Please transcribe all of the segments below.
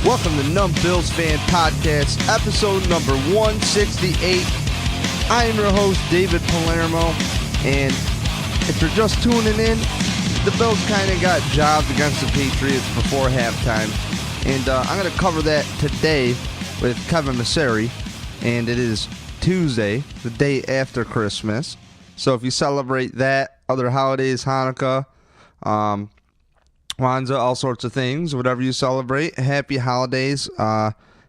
Welcome to Numb Bills Fan Podcast, episode number 168. I am your host, David Palermo, and if you're just tuning in, the Bills kind of got jobbed against the Patriots before halftime, and I'm going to cover that today with Kevin Massare, and it is Tuesday, the day after Christmas. So if you celebrate that, other holidays, Hanukkah, Kwanzaa, all sorts of things, whatever you celebrate, happy holidays,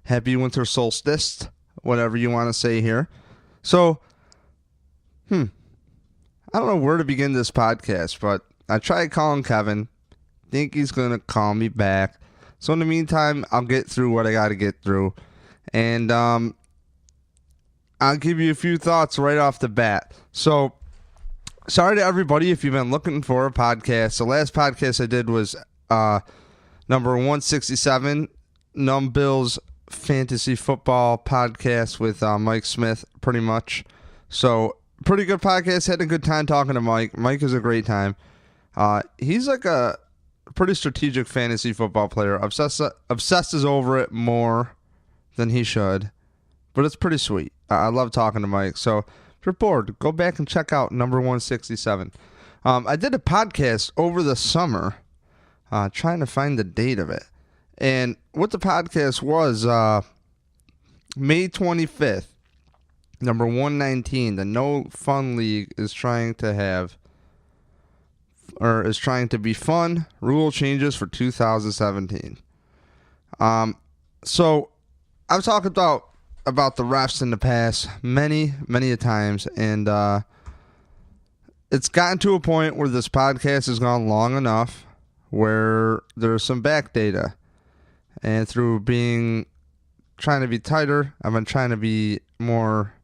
happy winter solstice, whatever you want to say here. So, I don't know where to begin this podcast, but I tried calling Kevin, think he's going to call me back. So in the meantime, I'll get through what I got to get through, and I'll give you a few thoughts right off the bat. So, sorry to everybody if you've been looking for a podcast. The last podcast I did was number 167, Numb Bills Fantasy Football Podcast with Mike Smith, pretty much. So, pretty good podcast. Had a good time talking to Mike. Mike is a great time. He's like a pretty strategic fantasy football player. Obsesses over it more than he should. But it's pretty sweet. I love talking to Mike. So, if you're bored, go back and check out number 167. I did a podcast over the summer, trying to find the date of it. And what the podcast was, May 25th, number 119, the No Fun League is trying to be fun. Rule changes for 2017. So I've talked about the refs in the past many a times, and it's gotten to a point where this podcast has gone long enough where there's some back data, and through trying to be tighter, I've been trying to be more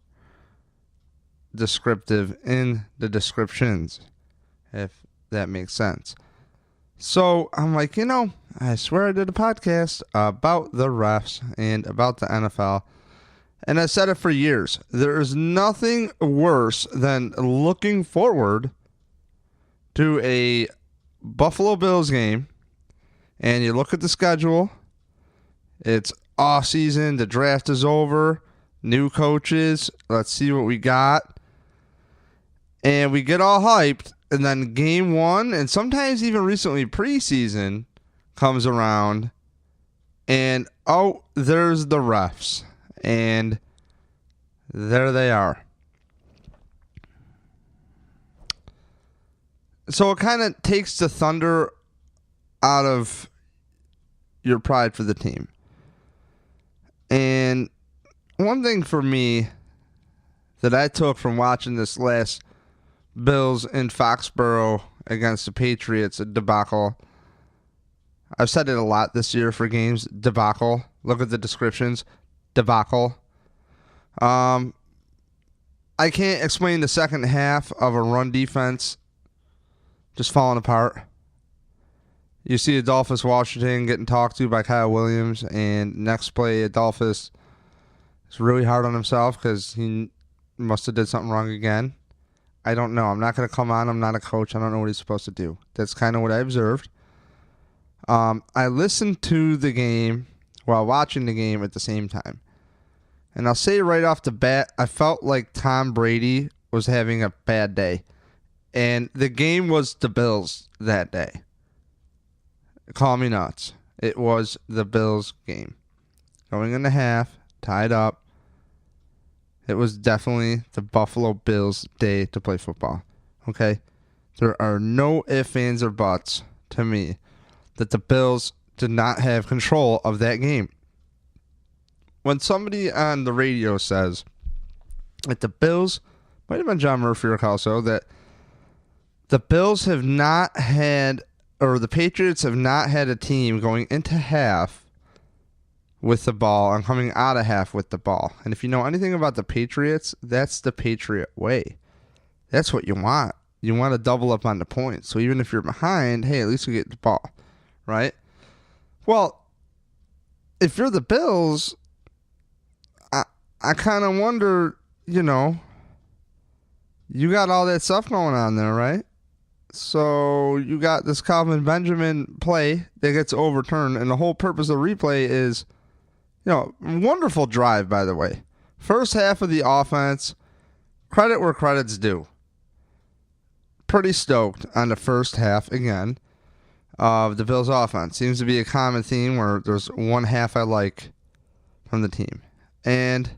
descriptive in the descriptions, if that makes sense. So I'm like, I swear I did a podcast about the refs and about the NFL. And I said it for years. There is nothing worse than looking forward to a Buffalo Bills game, and you look at the schedule. It's off season. The draft is over. New coaches. Let's see what we got. And we get all hyped. And then game one, and sometimes even recently preseason, comes around. And, there's the refs. And there they are. So it kind of takes the thunder out of your pride for the team. And one thing for me that I took from watching this last Bills in Foxborough against the Patriots debacle, I've said it a lot this year for games, debacle. Look at the descriptions. Debacle. I can't explain the second half of a run defense just falling apart. You see Adolphus Washington getting talked to by Kyle Williams, and next play Adolphus is really hard on himself because he must have did something wrong again. I don't know. I'm not going to come on. I'm not a coach. I don't know what he's supposed to do. That's kind of what I observed. I listened to the game while watching the game at the same time. And I'll say right off the bat, I felt like Tom Brady was having a bad day. And the game was the Bills that day. Call me nuts. It was the Bills game. Going in the half, tied up. It was definitely the Buffalo Bills day to play football. Okay? There are no ifs, ands, or buts to me that the Bills did not have control of that game. When somebody on the radio says that the Bills, might have been John Murphy or also, that the Bills have not had, or the Patriots have not had a team going into half with the ball and coming out of half with the ball. And if you know anything about the Patriots, that's the Patriot way. That's what you want. You want to double up on the points. So even if you're behind, hey, at least you get the ball, right? Well, if you're the Bills, I kind of wonder, you got all that stuff going on there, right? So you got this Calvin Benjamin play that gets overturned, and the whole purpose of replay is, wonderful drive, by the way. First half of the offense, credit where credit's due. Pretty stoked on the first half again of the Bills offense. Seems to be a common theme where there's one half I like from the team. And,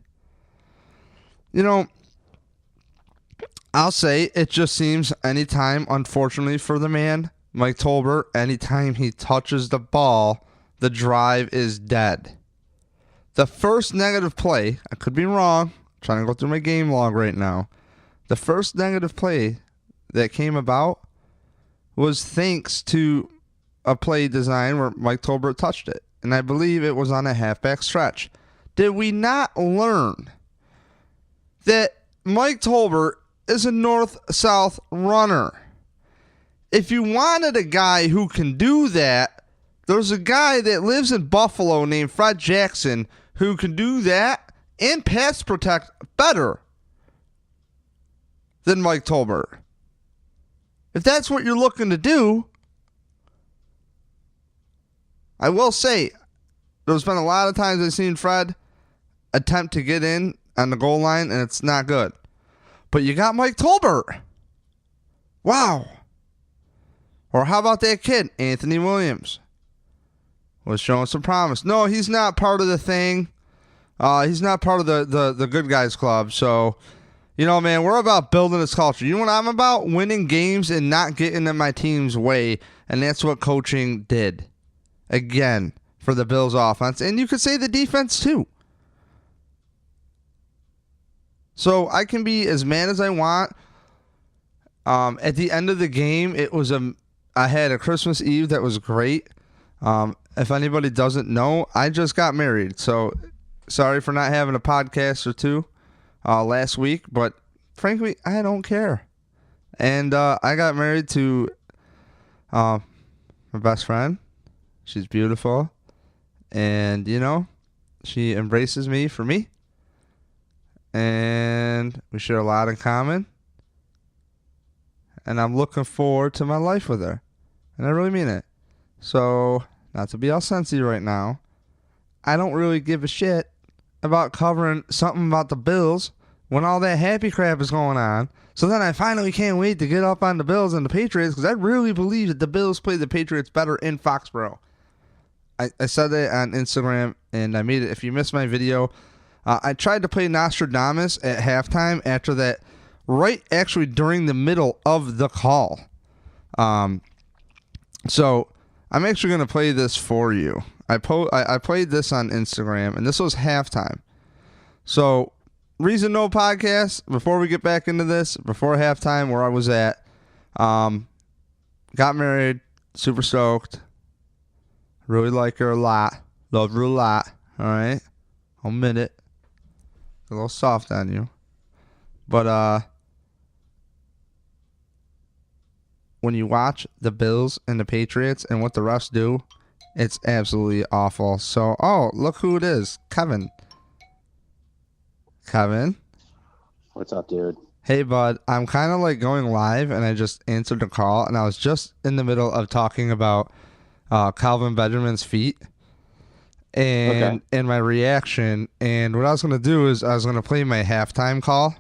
I'll say it just seems anytime, unfortunately for the man, Mike Tolbert, anytime he touches the ball, the drive is dead. The first negative play, I could be wrong, I'm trying to go through my game log right now. The first negative play that came about was thanks to a play design where Mike Tolbert touched it. And I believe it was on a halfback stretch. Did we not learn that Mike Tolbert is a north-south runner? If you wanted a guy who can do that, there's a guy that lives in Buffalo named Fred Jackson who can do that and pass protect better than Mike Tolbert. If that's what you're looking to do, I will say there's been a lot of times I've seen Fred attempt to get in on the goal line, and it's not good. But you got Mike Tolbert. Wow. Or how about that kid, Anthony Williams? Was showing some promise. No, he's not part of the thing. He's not part of the good guys club. So, man, we're about building this culture. You know what I'm about? Winning games and not getting in my team's way. And that's what coaching did. Again, for the Bills offense. And you could say the defense too. So I can be as mad as I want. At the end of the game, I had a Christmas Eve that was great. If anybody doesn't know, I just got married. So sorry for not having a podcast or two last week. But frankly, I don't care. And I got married to my best friend. She's beautiful. And, she embraces me for me. And we share a lot in common. And I'm looking forward to my life with her. And I really mean it. So, not to be all sensy right now, I don't really give a shit about covering something about the Bills when all that happy crap is going on. So then I finally can't wait to get up on the Bills and the Patriots because I really believe that the Bills play the Patriots better in Foxborough. I said that on Instagram, and I made it. If you missed my video, I tried to play Nostradamus at halftime after that, actually during the middle of the call. So I'm actually going to play this for you. I played this on Instagram, and this was halftime. So, reason no podcast, before we get back into this, before halftime, where I was at, got married, super stoked, really like her a lot, love her a lot, all right? I'll admit it. A little soft on you. But, when you watch the Bills and the Patriots and what the refs do, it's absolutely awful. So, look who it is. Kevin. Kevin. What's up, dude? Hey, bud. I'm kind of like going live, and I just answered the call, and I was just in the middle of talking about Calvin Benjamin's feet and my reaction. And what I was going to do is I was going to play my halftime call.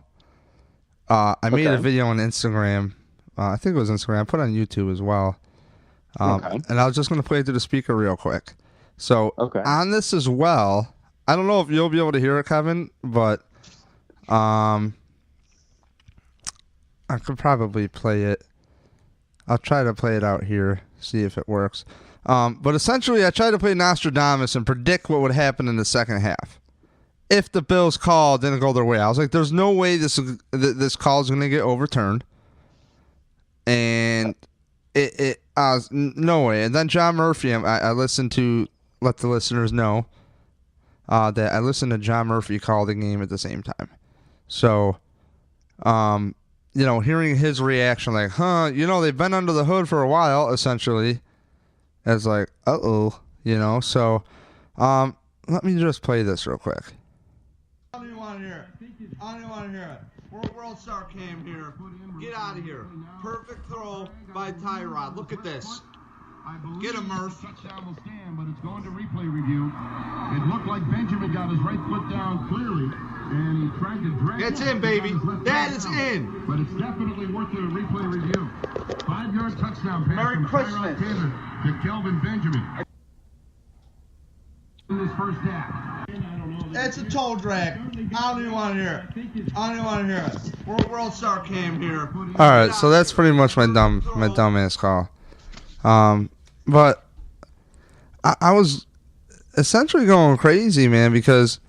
I made a video on Instagram. I think it was Instagram. I put it on YouTube as well. And I was just going to play it to the speaker real quick. So on this as well, I don't know if you'll be able to hear it, Kevin, but I could probably play it. I'll try to play it out here, see if it works. But essentially, I tried to play Nostradamus and predict what would happen in the second half if the Bills' call didn't go their way. I was like, there's no way this call is going to get overturned. And no way. And then John Murphy, I listened to, let the listeners know that I listened to John Murphy call the game at the same time. So, hearing his reaction, like, they've been under the hood for a while, essentially. It's like, So, let me just play this real quick. I don't even want to hear it. All-Star cam here. Get out of here. Perfect throw by Tyrod. Look at this. Get him, Murph. Touchdown will stand, but it's going to replay review. It looked like Benjamin got his right foot down clearly, and he tried to drag it. It's in, baby. That is in. But it's definitely worth the replay review. 5-yard touchdown pass Merry from Christmas. Tyrod Taylor to Kelvin Benjamin. In this first half. It's a toe drag. I don't even want to hear it. I don't even want to hear it. We're All-Star cam here. All right, so that's pretty much my dumbass call. But I was essentially going crazy, man, because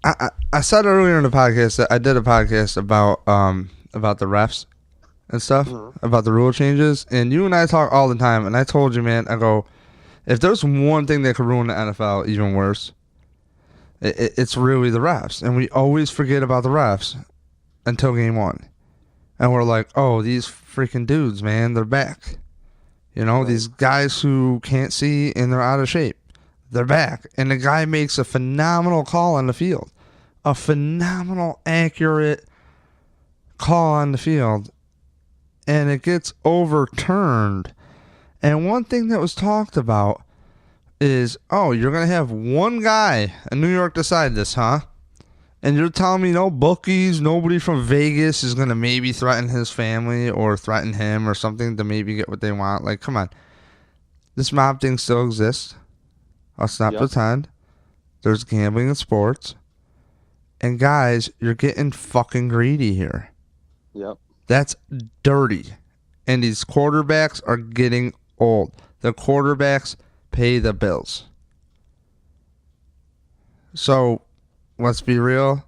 I said earlier in the podcast that I did a podcast about the refs and stuff, about the rule changes, and you and I talk all the time, and I told you, man, I go, if there's one thing that could ruin the NFL even worse, it's really the refs, and we always forget about the refs until game one. And we're like, oh, these freaking dudes, man, they're back. You know, these guys who can't see and they're out of shape. They're back. And the guy makes a phenomenal call on the field. A phenomenal, accurate call on the field. And it gets overturned. And one thing that was talked about is, oh, you're going to have one guy in New York decide this, huh? And you're telling me no bookies, nobody from Vegas is going to maybe threaten his family or threaten him or something to maybe get what they want? Like, come on. This mob thing still exists. Let's not pretend. There's gambling in sports. And guys, you're getting fucking greedy here. Yep. That's dirty. And these quarterbacks are getting old. The quarterbacks pay the bills. So, let's be real.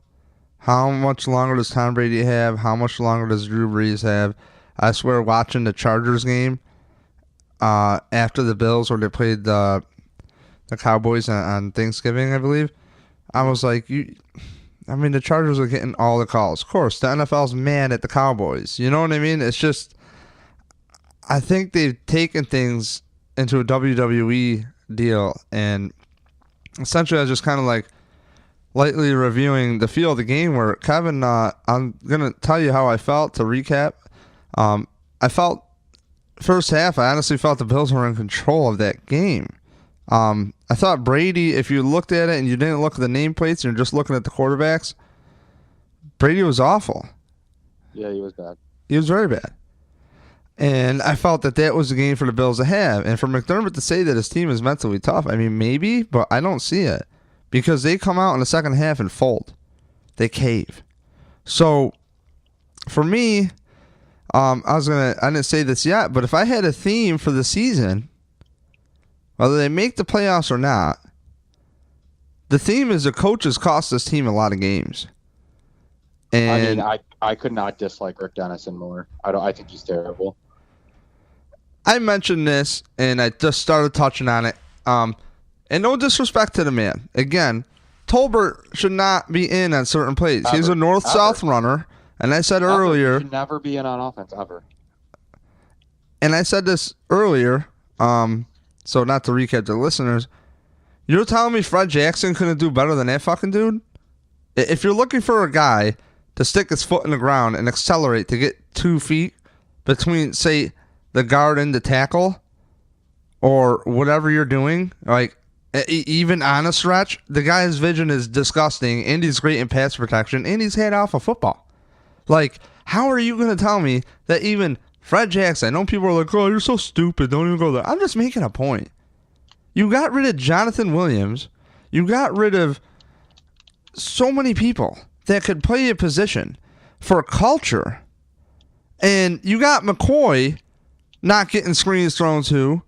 How much longer does Tom Brady have? How much longer does Drew Brees have? I swear, watching the Chargers game after the Bills, where they played the Cowboys on Thanksgiving, I believe, I was like, the Chargers are getting all the calls. Of course, the NFL's mad at the Cowboys. You know what I mean? It's just, I think they've taken things into a WWE deal, and essentially I was just kind of like lightly reviewing the feel of the game where Kevin, I'm going to tell you how I felt to recap. I felt first half, I honestly felt the Bills were in control of that game. I thought Brady, if you looked at it and you didn't look at the nameplates and you're just looking at the quarterbacks, Brady was awful. Yeah, he was bad. He was very bad. And I felt that was a game for the Bills to have. And for McDermott to say that his team is mentally tough, I mean, maybe, but I don't see it. Because they come out in the second half and fold. They cave. So, for me, I didn't say this yet, but if I had a theme for the season, whether they make the playoffs or not, the theme is the coaches cost this team a lot of games. And I could not dislike Rick Dennison more. I think he's terrible. I mentioned this, and I just started touching on it. And no disrespect to the man. Again, Tolbert should not be in on certain plays. He's a north-south runner. And I said earlier... He should never be in on offense, ever. And I said this earlier, so not to recap the listeners, you're telling me Fred Jackson couldn't do better than that fucking dude? If you're looking for a guy to stick his foot in the ground and accelerate to get 2 feet between, say, the guard and the tackle, or whatever you're doing, like... Even on a stretch, the guy's vision is disgusting, and he's great in pass protection, and he's had alpha football. Like, how are you going to tell me that even Fred Jackson, I know people are like, oh, you're so stupid, don't even go there. I'm just making a point. You got rid of Jonathan Williams. You got rid of so many people that could play a position for culture. And you got McCoy not getting screens thrown to.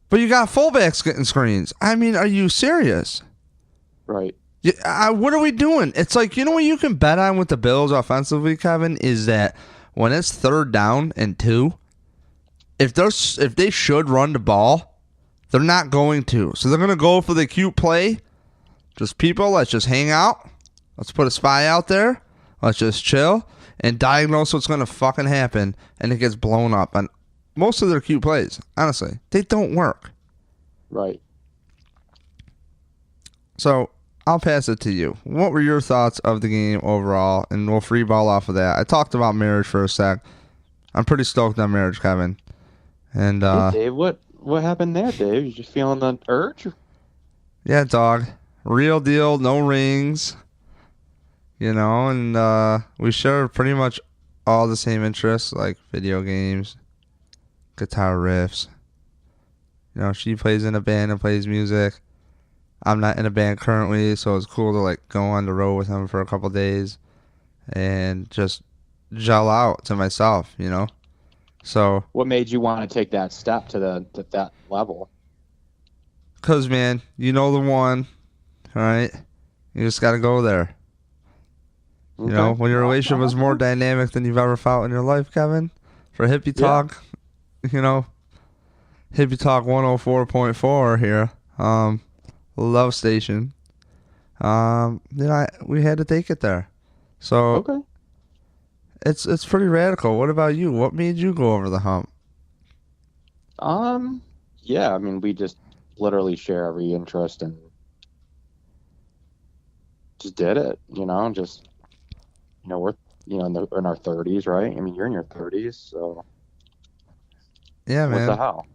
But you got fullbacks getting screens. I mean, are you serious? Right. What are we doing? It's like, you know what you can bet on with the Bills offensively, Kevin, is that when it's 3rd down and 2, if they should run the ball, they're not going to. So they're going to go for the cute play. Just people, let's just hang out. Let's put a spy out there. Let's just chill and diagnose what's going to fucking happen. And it gets blown up. And most of their cute plays, honestly, they don't work. Right. So I'll pass it to you. What were your thoughts of the game overall? And we'll free ball off of that. I talked about marriage for a sec. I'm pretty stoked on marriage, Kevin. And Hey, Dave, what happened there, Dave? You just feeling the urge? yeah, dog, real deal, no rings. And we share pretty much all the same interests, like video games, guitar riffs. She plays in a band and plays music. I'm not in a band currently, so it's cool to like go on the road with him for a couple days and just gel out to myself, So, What made you want to take that step to that level? cause man, the one, all right? You just gotta go there. Okay. When your relationship is more dynamic than you've ever felt in your life, Kevin. For Hippie Talk, Hippie Talk 104.4 here, Love Station. We had to take it there. So Okay. it's pretty radical. What about you? What made you go over the hump? Yeah, I mean, we just literally share every interest and just did it, just, we're, in our 30s, right? I mean, you're in your 30s, so Yeah, what man. the hell?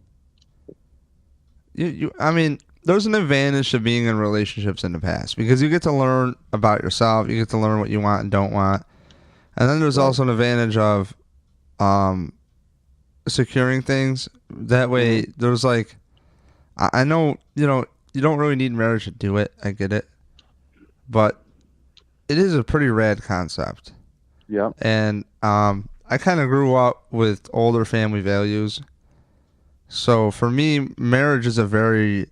I mean, there's an advantage to being in relationships in the past because you get to learn about yourself. You get to learn what you want and don't want. And then there's Right. also an advantage of securing things. That way, there's like, I know, you don't really need marriage to do it. I get it. But it is a pretty rad concept. Yep. And I kind of grew up with older family values. So for me, marriage is a very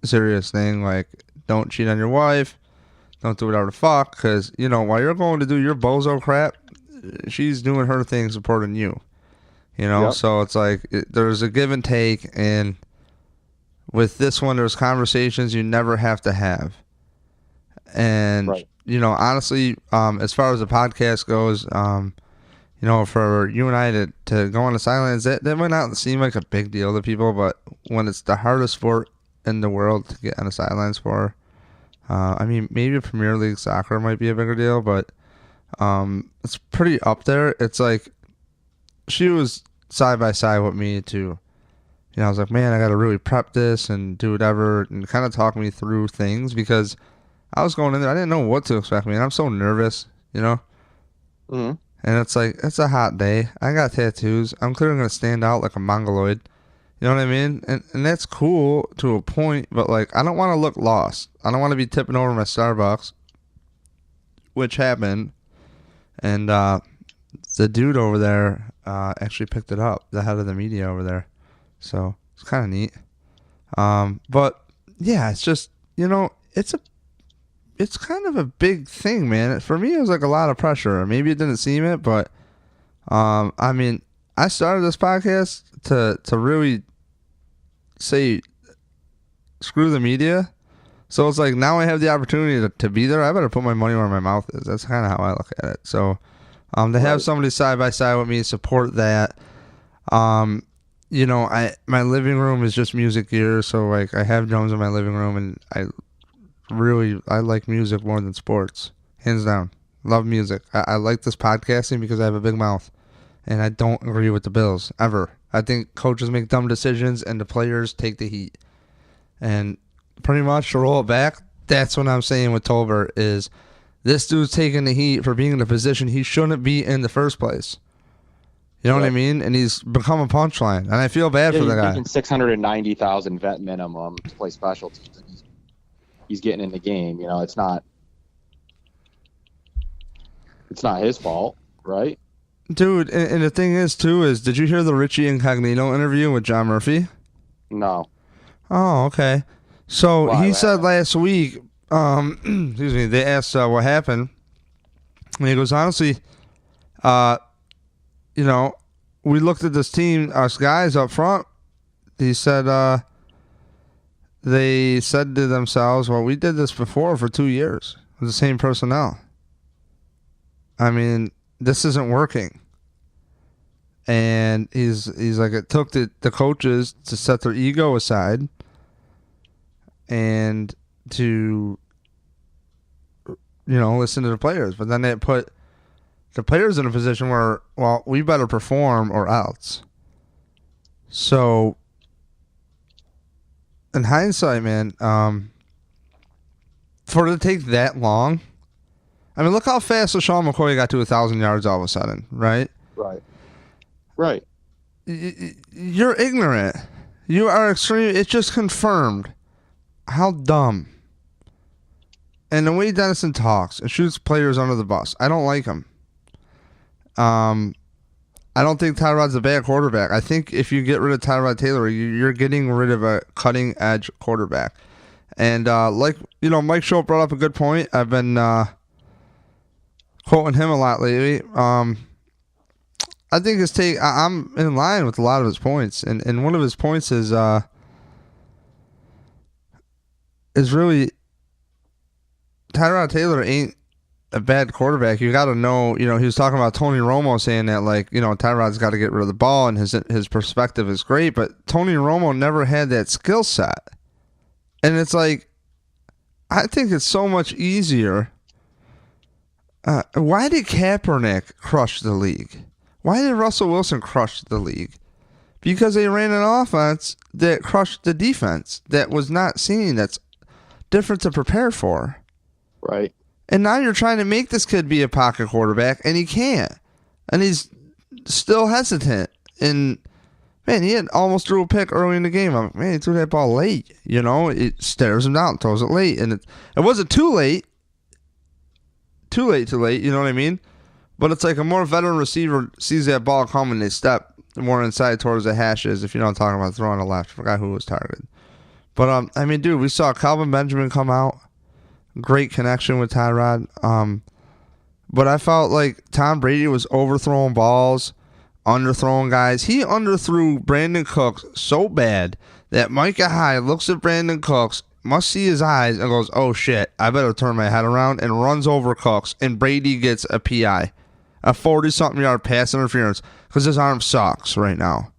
serious thing. Like, don't cheat on your wife. Don't do whatever the fuck. Because, while you're going to do your bozo crap, she's doing her thing supporting you. Yep. So it's like there's a give and take. And with this one, there's conversations you never have to have. And, Right. Honestly, as far as the podcast goes, for you and I to go on the sidelines, that might not seem like a big deal to people, but when it's the hardest sport in the world to get on the sidelines for, I mean, maybe Premier League soccer might be a bigger deal, but it's pretty up there. It's like she was side by side with me to, I was like, man, I got to really prep this and do whatever and kind of talk me through things because I was going in there. I didn't know what to expect, man. I'm so nervous, Mm-hmm. And it's like, it's a hot day. I got tattoos. I'm clearly going to stand out like a mongoloid. You know what I mean? And that's cool to a point, but like, I don't want to look lost. I don't want to be tipping over my Starbucks, which happened. And the dude over there actually picked it up, the head of the media over there. So it's kind of neat. But yeah, it's just, it's kind of a big thing, man. For me, it was like a lot of pressure. Maybe it didn't seem it, but I mean, I started this podcast to really say screw the media. So it's like now I have the opportunity to be there. I better put my money where my mouth is. That's kind of how I look at it. So to have somebody side by side with me, support that. My living room is just music gear, so like I have drums in my living room, and I like music more than sports, hands down. Love music. I like this podcasting because I have a big mouth, and I don't agree with the Bills ever. I think coaches make dumb decisions and the players take the heat. And pretty much to roll it back, that's what I'm saying with Tolbert is this dude's taking the heat for being in a position he shouldn't be in the first place. You know what I mean? And he's become a punchline, and I feel bad for the guy. He's making $690,000 vet minimum to play special teams. And he's getting in the game. It's not his fault, right? Dude, and the thing is, too, did you hear the Richie Incognito interview with John Murphy? No. Oh, okay. So Why? he said last week, excuse me, they asked what happened. And he goes, honestly, we looked at this team, us guys up front. He said, they said to themselves, well, we did this before for 2 years with the same personnel. I mean, this isn't working. And he's like, it took the coaches to set their ego aside and to listen to the players. But then they put the players in a position where, well, we better perform or else. So, in hindsight, man, for it to take that long, I mean, look how fast LaShawn McCoy got to 1,000 yards all of a sudden, right? Right. You're ignorant. You are extreme. It just confirmed how dumb. And the way Dennison talks and shoots players under the bus, I don't like him. I don't think Tyrod's a bad quarterback. I think if you get rid of Tyrod Taylor, you're getting rid of a cutting-edge quarterback. And Mike Schultz brought up a good point. I've been quoting him a lot lately. I think his take, I'm in line with a lot of his points. And one of his points is really Tyrod Taylor ain't a bad quarterback. You got to know, he was talking about Tony Romo saying that, Tyrod's got to get rid of the ball and his perspective is great, but Tony Romo never had that skill set. And it's like, I think it's so much easier. Why did Kaepernick crush the league? Why did Russell Wilson crush the league? Because they ran an offense that crushed the defense that was not seen, that's different to prepare for. Right. And now you're trying to make this kid be a pocket quarterback, and he can't. And he's still hesitant. And, man, he had almost threw a pick early in the game. I'm like, man, he threw that ball late. It stares him down, throws it late. And it wasn't too late. Too late, you know what I mean? But it's like a more veteran receiver sees that ball coming, they step more inside towards the hashes, if you know what I'm talking about, throwing to left. I forgot who was targeted. But, dude, we saw Calvin Benjamin come out. Great connection with Tyrod. But I felt like Tom Brady was overthrowing balls, underthrowing guys. He underthrew Brandon Cooks so bad that Micah Hyde looks at Brandon Cooks, must see his eyes, and goes, oh, shit, I better turn my head around, and runs over Cooks, and Brady gets a PI, a 40-something yard pass interference, because his arm sucks right now.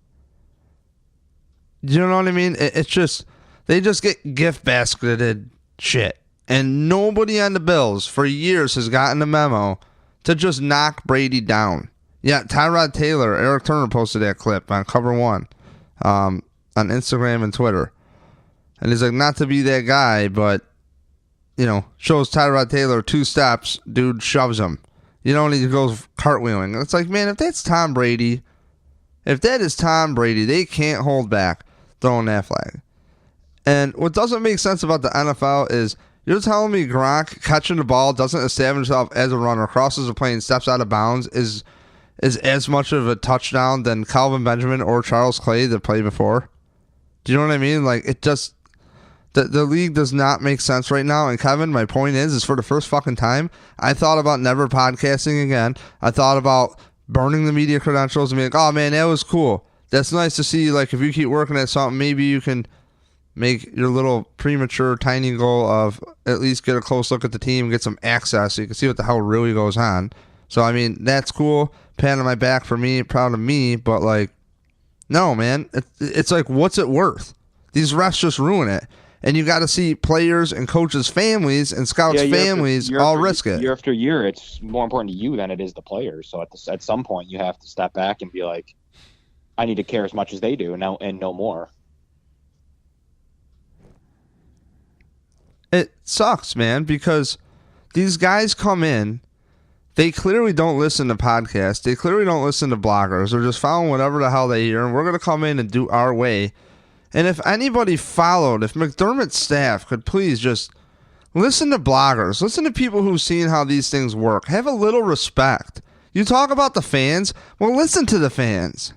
You know what I mean? It's just, they just get gift basketed shit. And nobody on the Bills for years has gotten the memo to just knock Brady down. Yeah, Tyrod Taylor, Eric Turner posted that clip on Cover One on Instagram and Twitter. And he's like, not to be that guy, but, shows Tyrod Taylor 2 steps, dude shoves him. And he goes cartwheeling. It's like, man, if that's Tom Brady, they can't hold back throwing that flag. And what doesn't make sense about the NFL is, you're telling me Gronk catching the ball, doesn't establish himself as a runner, crosses the plane, steps out of bounds, is as much of a touchdown than Calvin Benjamin or Charles Clay that played before? Do you know what I mean? Like, it just, the league does not make sense right now. And Kevin, my point is for the first fucking time, I thought about never podcasting again. I thought about burning the media credentials and being like, oh man, that was cool. That's nice to see, like, if you keep working at something, maybe you can make your little premature tiny goal of at least get a close look at the team, get some access so you can see what the hell really goes on. So, I mean, that's cool. Pat on my back for me, proud of me. But, no, man. It's like, what's it worth? These refs just ruin it. And you got to see players and coaches' families and scouts' families all risk it. Year after year, it's more important to you than it is the players. So, at some point, you have to step back and be like, I need to care as much as they do and no more. It sucks, man, because these guys come in, they clearly don't listen to podcasts, they clearly don't listen to bloggers, they're just following whatever the hell they hear, and we're going to come in and do our way. And if anybody followed, if McDermott's staff could please just listen to bloggers, listen to people who've seen how these things work, have a little respect. You talk about the fans, well, listen to the fans.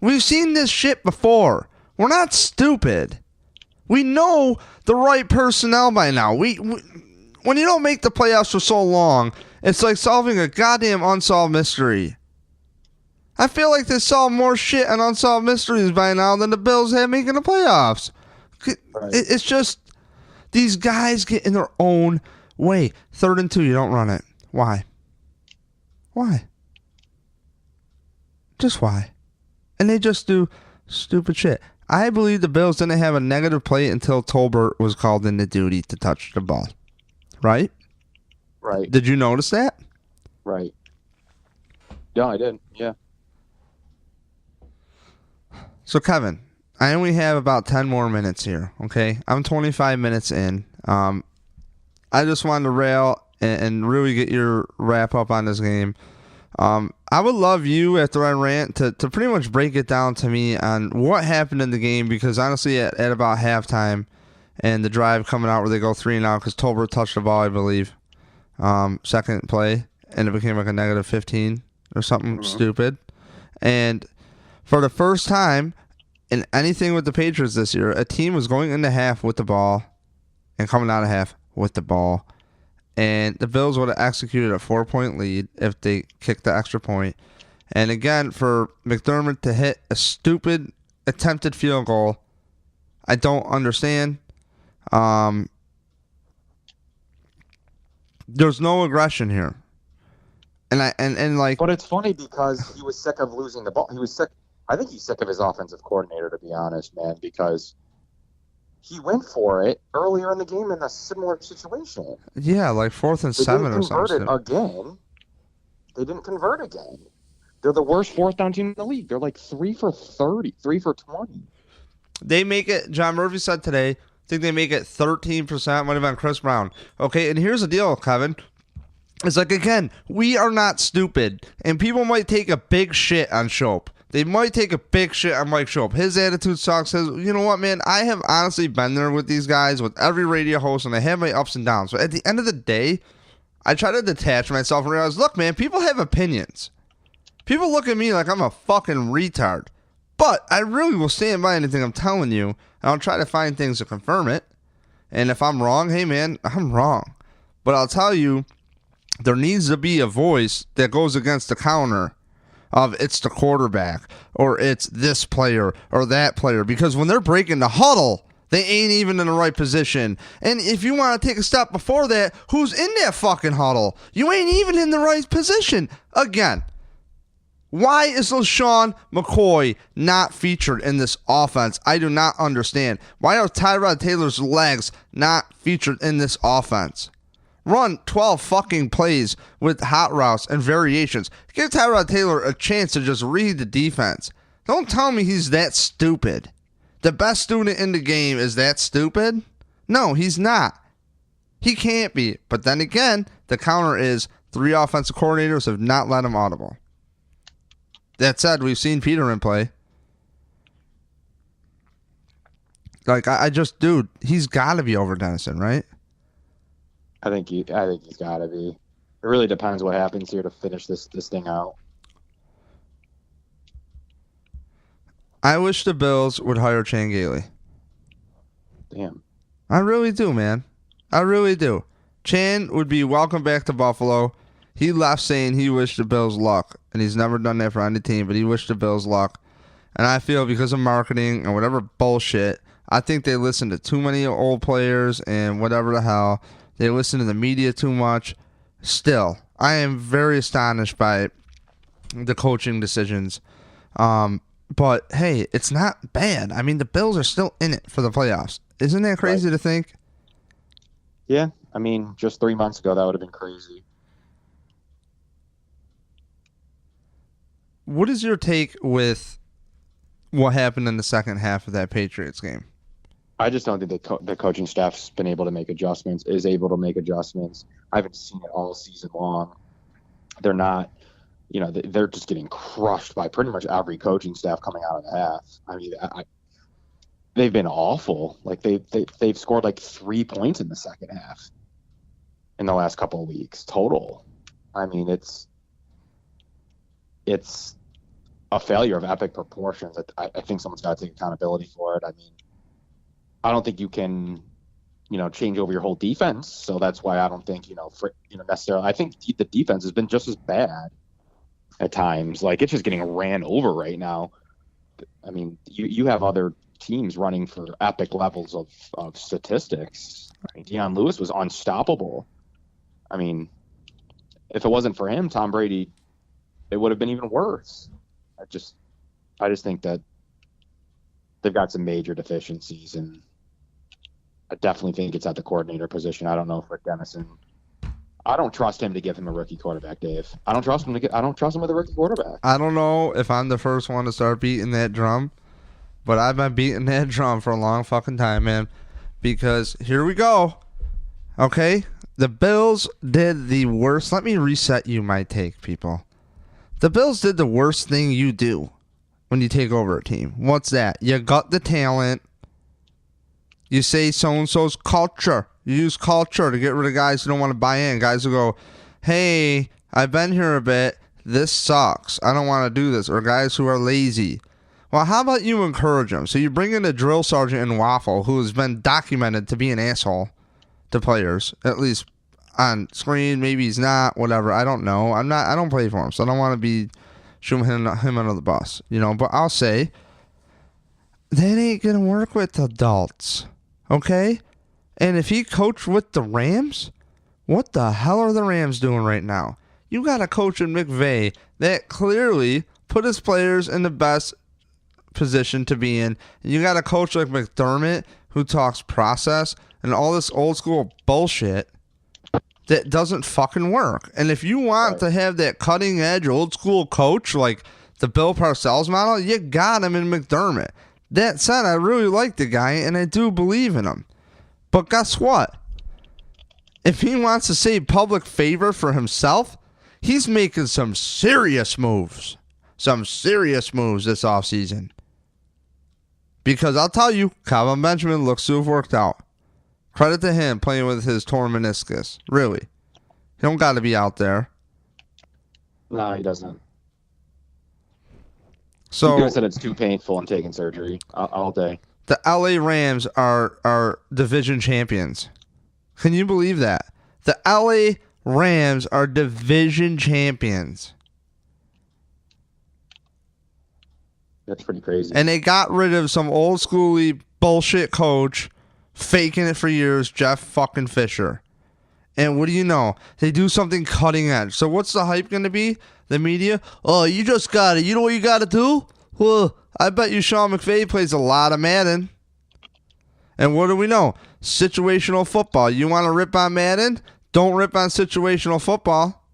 We've seen this shit before. We're not stupid. We know the right personnel by now. When you don't make the playoffs for so long, it's like solving a goddamn unsolved mystery. I feel like they solve more shit and unsolved mysteries by now than the Bills have making the playoffs. Right. It's just these guys get in their own way. 3rd and 2, you don't run it. Why? Just why? And they just do stupid shit. I believe the Bills didn't have a negative play until Tolbert was called into duty to touch the ball. Right? Right. Did you notice that? Right. Yeah, I did. Yeah. So, Kevin, I only have about 10 more minutes here, okay? I'm 25 minutes in. I just wanted to rail and really get your wrap up on this game. I would love you, after I rant, to pretty much break it down to me on what happened in the game, because honestly, at about halftime and the drive coming out where they go 3-and-out because Tolbert touched the ball, I believe, second play, and it became like a negative 15 or something stupid. And for the first time in anything with the Patriots this year, a team was going into half with the ball and coming out of half with the ball. And the Bills would have executed a 4-point lead if they kicked the extra point. And again, for McDermott to hit a stupid attempted field goal, I don't understand. There's no aggression here. And like, But it's funny because he was sick of losing the ball. He was sick. I think he's sick of his offensive coordinator, to be honest, man, because he went for it earlier in the game in a similar situation. yeah, like 4th and 7 or something. They didn't convert it again. They didn't convert again. They're the worst fourth down team in the league. They're like 3 for 30, 3 for 20. They make it, John Murphy said today, I think they make it 13%, might have been Chris Brown. Okay, and here's the deal, Kevin. It's like, again, we are not stupid, and people might take a big shit on Shope. They might take a big shit on Mike Shope. His attitude sucks. You know what, man? I have honestly been there with these guys, with every radio host, and I have my ups and downs. But at the end of the day, I try to detach myself and realize, look, man, people have opinions. People look at me like I'm a fucking retard. But I really will stand by anything I'm telling you, and I'll try to find things to confirm it. And if I'm wrong, hey, man, I'm wrong. But I'll tell you, there needs to be a voice that goes against the counter of it's the quarterback or it's this player or that player, because when they're breaking the huddle, they ain't even in the right position. And if you want to take a step before that, who's in that fucking huddle? You ain't even in the right position. Again, why is LaShawn McCoy not featured in this offense? I do not understand. Why are Tyrod Taylor's legs not featured in this offense? Run 12 fucking plays with hot routes and variations. Give Tyrod Taylor a chance to just read the defense. Don't tell me he's that stupid. The best student in the game is that stupid? No, he's not. He can't be. But then again, the counter is 3 offensive coordinators have not let him audible. That said, we've seen Peterman play. Like, dude, he's got to be over Dennison, right? I think he's got to be. It really depends what happens here to finish this thing out. I wish the Bills would hire Chan Gailey. Damn. I really do, man. I really do. Chan would be welcome back to Buffalo. He left saying he wished the Bills luck, and he's never done that for any team, but he wished the Bills luck. And I feel because of marketing and whatever bullshit, I think they listen to too many old players and whatever the hell. They listen to the media too much. Still, I am very astonished by the coaching decisions. But, hey, it's not bad. I mean, the Bills are still in it for the playoffs. Isn't that crazy to think? Yeah. I mean, just 3 months ago, that would have been crazy. What is your take with what happened in the second half of that Patriots game? I just don't think the coaching staff's been able to make adjustments, is able to make adjustments. I haven't seen it all season long. They're not, they're just getting crushed by pretty much every coaching staff coming out of the half. I mean, they've been awful. Like they've scored like 3 points in the second half in the last couple of weeks total. I mean, it's a failure of epic proportions. I think someone's got to take accountability for it. I mean, I don't think you can, change over your whole defense. So that's why I don't think, necessarily. I think the defense has been just as bad at times. Like, it's just getting ran over right now. I mean, you have other teams running for epic levels of statistics. I mean, Deion Lewis was unstoppable. I mean, if it wasn't for him, Tom Brady, it would have been even worse. I just think that they've got some major deficiencies, and I definitely think it's at the coordinator position. I don't know if Rick Dennison I don't trust him to give him a rookie quarterback, Dave. I don't trust him with a rookie quarterback. I don't know if I'm the first one to start beating that drum, but I've been beating that drum for a long fucking time, man. Because here we go. Okay? The Bills did the worst. Let me reset you my take, people. The Bills did the worst thing you do when you take over a team. What's that? You got the talent. You say so-and-so's culture. You use culture to get rid of guys who don't want to buy in. Guys who go, hey, I've been here a bit. This sucks. I don't want to do this. Or guys who are lazy. Well, how about you encourage them? So you bring in a drill sergeant in Waffle who has been documented to be an asshole to players, at least on screen. Maybe he's not, whatever. I don't know. I don't play for him, so I don't want to be shooting him under the bus, but I'll say that ain't gonna work with adults, okay? And if he coached with the Rams, what the hell are the Rams doing right now? You got a coach in McVay that clearly put his players in the best position to be in. And you got a coach like McDermott who talks process and all this old school bullshit that doesn't fucking work. And if you want to have that cutting edge old school coach like the Bill Parcells model, you got him in McDermott. That said, I really like the guy and I do believe in him. But guess what? If he wants to save public favor for himself, he's making some serious moves. Some serious moves this offseason. Because I'll tell you, Calvin Benjamin looks to have worked out. Credit to him playing with his torn meniscus. Really. He don't got to be out there. No, he doesn't. So you said it's too painful and taking surgery all day. The LA Rams are division champions. Can you believe that? The LA Rams are division champions. That's pretty crazy. And they got rid of some old schooly bullshit coach faking it for years, Jeff fucking Fisher. And what do you know? They do something cutting edge. So what's the hype going to be? The media? Oh, you just got it. You know what you got to do? Well, I bet you Sean McVay plays a lot of Madden. And what do we know? Situational football. You want to rip on Madden? Don't rip on situational football.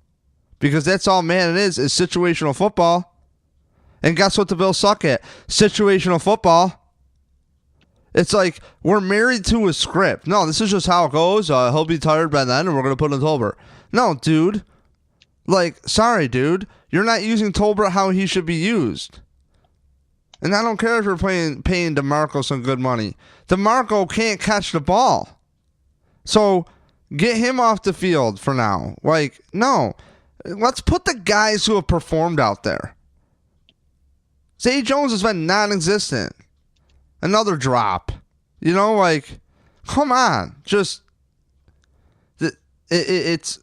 Because that's all Madden is situational football. And guess what the Bills suck at? Situational football. It's like we're married to a script. No, this is just how it goes. He'll be tired by then and we're going to put in Tolbert. No, dude. Sorry, dude. You're not using Tolbert how he should be used. And I don't care if you're paying DeMarco some good money. DeMarco can't catch the ball. So get him off the field for now. No. Let's put the guys who have performed out there. Zay Jones has been non-existent. Another drop. Come on. Just it's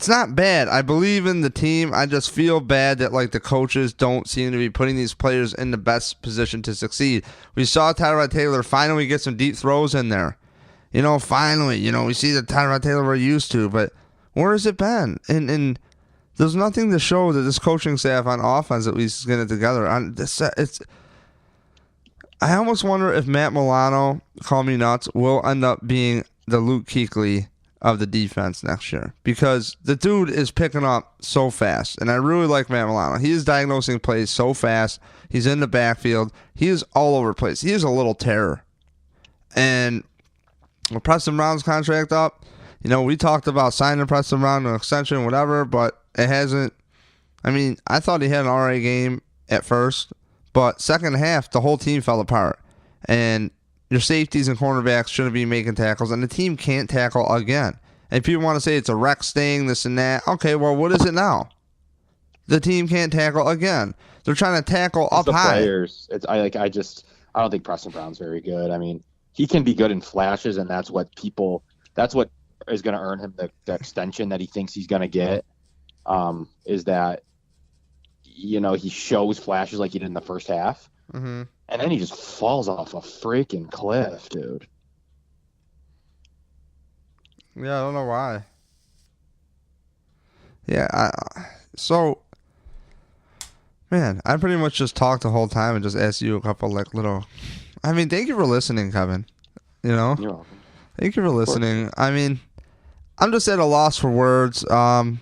not bad. I believe in the team. I just feel bad that the coaches don't seem to be putting these players in the best position to succeed. We saw Tyrod Taylor finally get some deep throws in there. Finally, we see the Tyrod Taylor we're used to, but where has it been? And there's nothing to show that this coaching staff on offense at least is getting it together. I almost wonder if Matt Milano, call me nuts, will end up being the Luke Kuechly of the defense next year. Because the dude is picking up so fast. And I really like Matt Milano. He is diagnosing plays so fast. He's in the backfield. He is all over the place. He is a little terror. And with Preston Brown's contract up, we talked about signing Preston Brown to an extension, whatever, but it hasn't. I thought he had an alright game at first. But second half, the whole team fell apart. And your safeties and cornerbacks shouldn't be making tackles. And the team can't tackle again. And people want to say it's a Rex thing, this and that. Okay, well, what is it now? The team can't tackle again. They're trying to tackle up high. Players. I don't think Preston Brown's very good. He can be good in flashes, and that's what is going to earn him the extension that he thinks he's going to get. Is that he shows flashes like he did in the first half. Mm-hmm. And then he just falls off a freaking cliff, dude. Yeah, I don't know why. Yeah, man, I pretty much just talked the whole time and just asked you a couple little... thank you for listening, Kevin. You're welcome. Thank you for listening. I'm just at a loss for words. LaShawn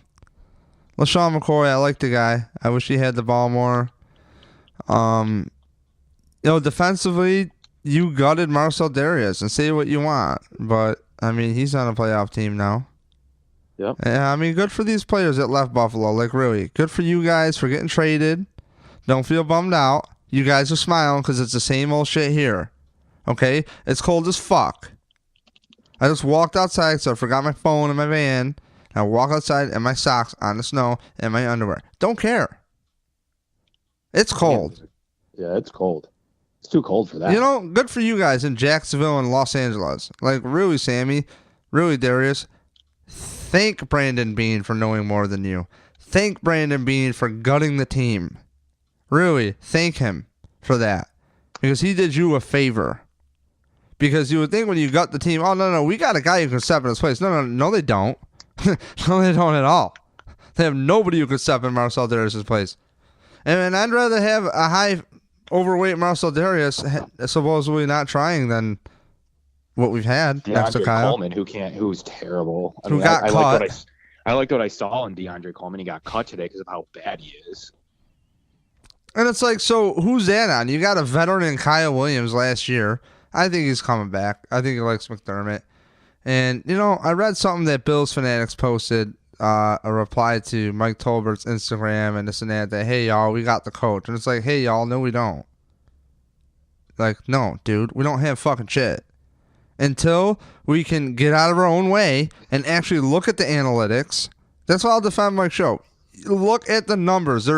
McCoy, I like the guy. I wish he had the ball more. Defensively, you gutted Marcel Darius, and say what you want, but I mean, he's on a playoff team now. Yep. And I mean, good for these players that left Buffalo. Like, really, good for you guys for getting traded. Don't feel bummed out. You guys are smiling because it's the same old shit here. Okay? It's cold as fuck. I just walked outside, so I forgot my phone in my van. And I walk outside in my socks on the snow and my underwear. Don't care. It's cold. Yeah, it's cold. It's too cold for that. You know, good for you guys in Jacksonville and Los Angeles. Like, really, Sammy, really, Darius, thank Brandon Bean for knowing more than you. Thank Brandon Bean for gutting the team. Really, thank him for that. Because he did you a favor. Because you would think when you gut the team, oh, no, we got a guy who can step in his place. No, they don't. No, they don't at all. They have nobody who could step in Marcel Darius' place. And I'd rather have a high overweight Marcel Darius supposedly not trying than what we've had next to Kyle. Coleman, who's terrible. Got cut. I liked what I saw in DeAndre Coleman. He got cut today because of how bad he is. And it's like, so who's that on? You got a veteran in Kyle Williams last year. I think he's coming back. I think he likes McDermott. And, I read something that Bills Fanatics posted, a reply to Mike Tolbert's Instagram and this and that, hey, y'all, we got the coach. And it's like, hey, y'all, no, we don't. Like, no, dude, we don't have fucking shit. Until we can get out of our own way and actually look at the analytics. That's why I'll defend Mike's show. Look at the numbers.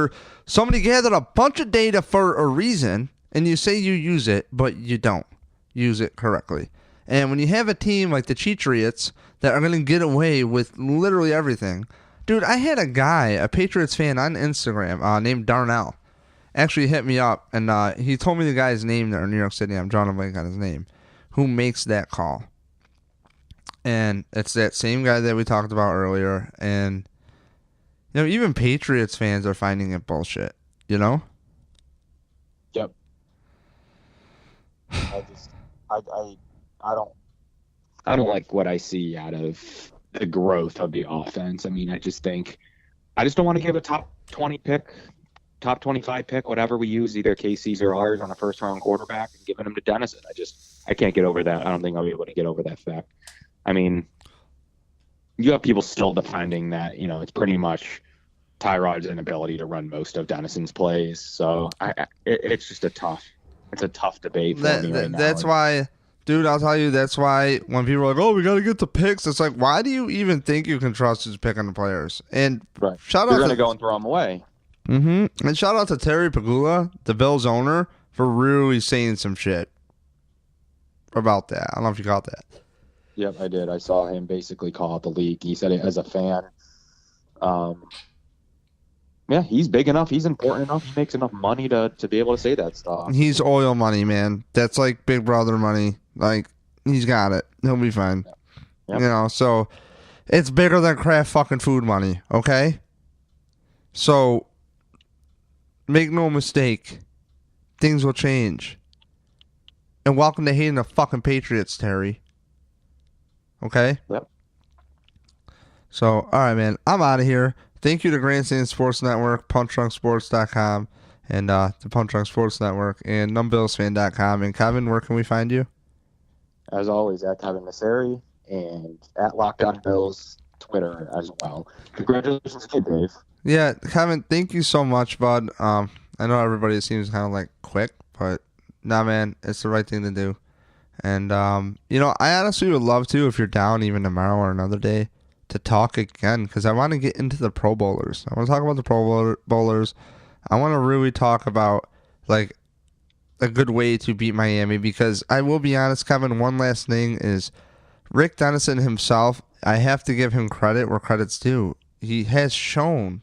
Somebody gathered a bunch of data for a reason, and you say you use it, but you don't use it correctly. And when you have a team like the Cheatriots that are going to get away with literally everything. Dude, I had a guy, a Patriots fan on Instagram named Darnell, actually hit me up, and he told me the guy's name there in New York City. I'm drawing a blank on his name. Who makes that call. And it's that same guy that we talked about earlier. And, even Patriots fans are finding it bullshit, Yep. I don't like what I see out of the growth of the offense. I mean, I just don't want to give a top 20 pick, top 25 pick, whatever we use, either KC's or ours, on a first round quarterback and giving him to Dennison. I can't get over that. I don't think I'll be able to get over that fact. I mean, you have people still defending that, it's pretty much Tyrod's inability to run most of Dennison's plays. So it's just a tough debate for me right now. That's why, dude, I'll tell you, that's why when people are like, oh, we got to get the picks, it's like, why do you even think you can trust his picking the players? And right. Shout You're out going to go and throw them away. Mm-hmm. And shout out to Terry Pagula, the Bills owner, for really saying some shit about that. I don't know if you caught that. Yep, I did. I saw him basically call out the league. He said it as a fan. Yeah, he's big enough. He's important enough. He makes enough money to be able to say that stuff. He's oil money, man. That's like Big Brother money. Like, he's got it. He'll be fine. Yep. So it's bigger than Kraft fucking food money, okay? So make no mistake. Things will change. And welcome to hating the fucking Patriots, Terry. Okay? Yep. So, all right, man. I'm out of here. Thank you to Grandstand Sports Network, PunchdrunkSports.com, and the Punch Drunk Sports Network, and NumbBillsFan.com. And Kevin, where can we find you? As always, at Kevin Massare and at Locked On Bills Twitter as well. Congratulations again, Dave. Yeah, Kevin, thank you so much, bud. I know everybody seems kind of like quick, but nah, man, it's the right thing to do. And, I honestly would love to, if you're down even tomorrow or another day, to talk again, because I want to get into the Pro Bowlers. I want to talk about the Pro Bowlers. I want to really talk about, like, a good way to beat Miami, because I will be honest, Kevin, one last thing is Rick Dennison himself, I have to give him credit where credit's due. He has shown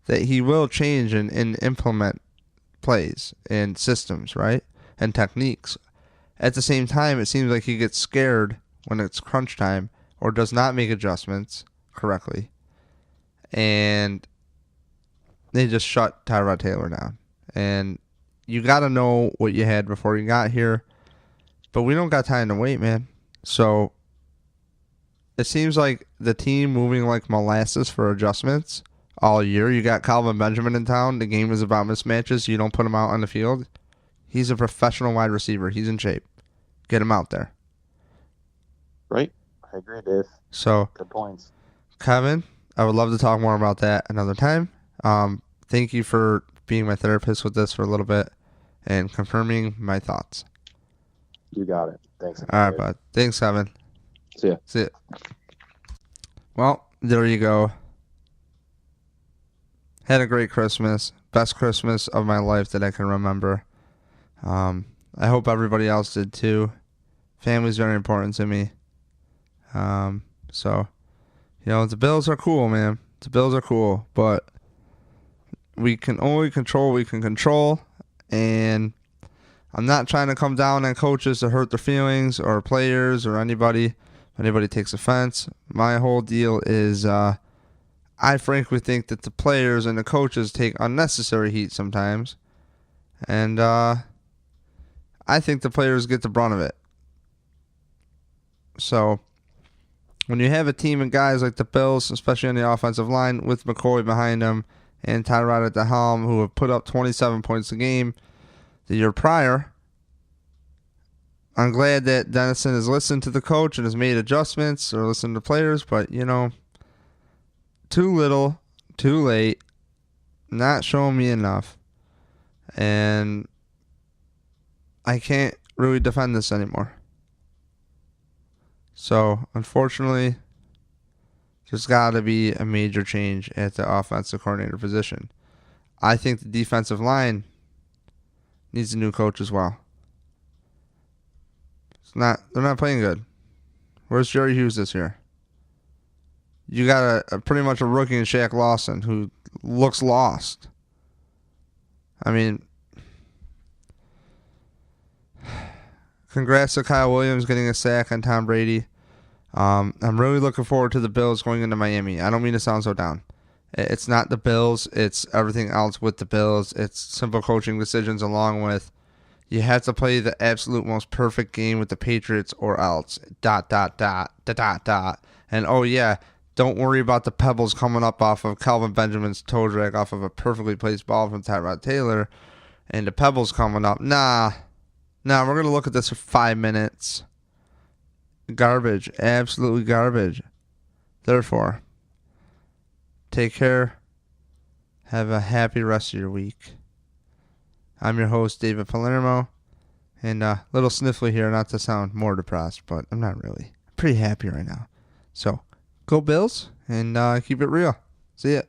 that he will change and implement plays and systems, right? And techniques. At the same time, it seems like he gets scared when it's crunch time or does not make adjustments correctly. And they just shut Tyrod Taylor down. And you got to know what you had before you got here. But we don't got time to wait, man. So it seems like the team moving like molasses for adjustments all year. You got Calvin Benjamin in town. The game is about mismatches. You don't put him out on the field. He's a professional wide receiver. He's in shape. Get him out there. Right. I agree, Dave. So, Good points. Kevin, I would love to talk more about that another time. Thank you for being my therapist with this for a little bit and confirming my thoughts. You got it. Thanks. All right, bud. Thanks, Kevin. See ya. See ya. Well, there you go. Had a great Christmas. Best Christmas of my life that I can remember. I hope everybody else did too. Family's very important to me. So, the Bills are cool, man. The Bills are cool, but we can only control what we can control, and I'm not trying to come down on coaches to hurt their feelings or players or anybody. If anybody takes offense, my whole deal is I frankly think that the players and the coaches take unnecessary heat sometimes, and I think the players get the brunt of it. So, when you have a team of guys like the Bills, especially on the offensive line, with McCoy behind them and Tyrod at the helm, who have put up 27 points a game the year prior, I'm glad that Dennison has listened to the coach and has made adjustments or listened to players, but, too little, too late, not showing me enough, and I can't really defend this anymore. So, unfortunately, there's got to be a major change at the offensive coordinator position. I think the defensive line needs a new coach as well. They're not playing good. Where's Jerry Hughes this year? You got a pretty much a rookie in Shaq Lawson who looks lost. I mean, congrats to Kyle Williams getting a sack on Tom Brady. I'm really looking forward to the Bills going into Miami. I don't mean to sound so down. It's not the Bills. It's everything else with the Bills. It's simple coaching decisions along with you have to play the absolute most perfect game with the Patriots or else. ... And oh yeah, don't worry about the pebbles coming up off of Calvin Benjamin's toe drag off of a perfectly placed ball from Tyrod Taylor and the pebbles coming up. Nah, we're going to look at this for 5 minutes. Garbage. Absolutely garbage. Therefore, take care. Have a happy rest of your week. I'm your host, David Palermo. And a little sniffly here, not to sound more depressed, but I'm not really. I'm pretty happy right now. So, go Bills and keep it real. See ya.